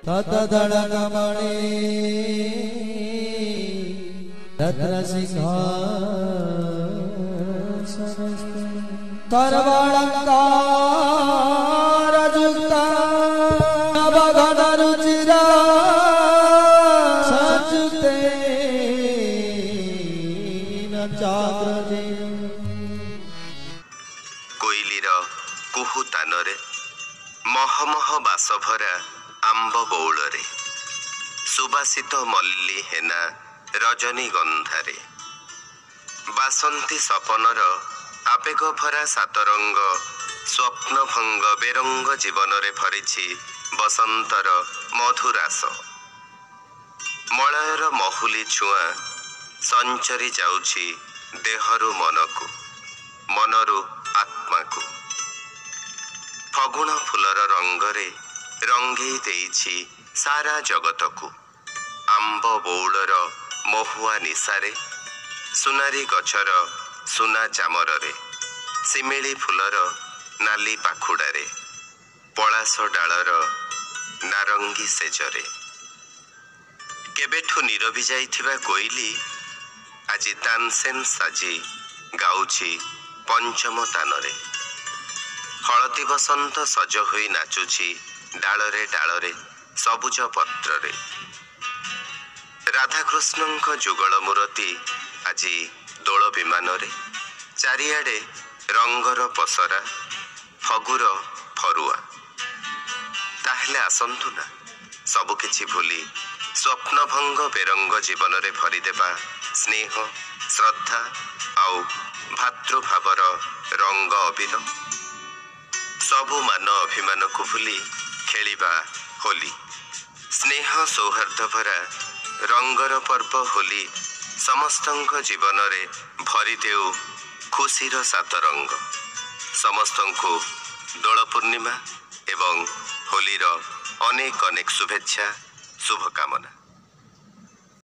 तत धड़कमणि तत्र सिंहासनस्ते सर्वालंकारयुक्ता नवघनरुचिरा सच्युतेन चाग्रते। कोइलीर कुहुतानरे महमह बासभरा आंब बौलरे सुबासित मल्ली हेना रजनी गंधारे बासंती सपनर आवेग भरा सातरंग स्वप्न भंग बेरंग जीवन रे भरिछि बसंतर मधुरास मलयर महुली छुआ संचरी जाउछि देहरु मनकु मनरु आत्माकु फगुण फुलर रंगरे रंगी देइछि सारा जगतकु आंब बौलर महुआ निशारे सुनारी गछर सुना चामरे सिमिली फुलर नाली पाखुड़ारे पलास डालर नारंगी सेजरे केबेठु नीरवी जाइथिबा कोइली आजि तानसेन साजी गाउछि पंचम तानरे हलदी बसंत सज होई नाचुछि डालरे डालरे सबुज पत्ररे राधाकृष्णଙ୍କ जुगल मूर्ति आजि दोल विमानरे चारिआडे रंगर पसरा फगुर फरुआ ताहेले आसंतु ना सबु किछि भूली स्वप्न भंग बेरंग जीवन रे भरी देबा स्नेह श्रद्धा आउ भातृभावर रंग अबीर सबु मान अभिमान को भूली खेलिबा होली स्नेह सौहार्द भरा रंगर पर्व होली समस्तंक जीवन रे भरी देउ खुशीर सातरंग समस्तंकु दोल पूर्णिमा एवं होलीर अनेक अनेक शुभेच्छा शुभकामना।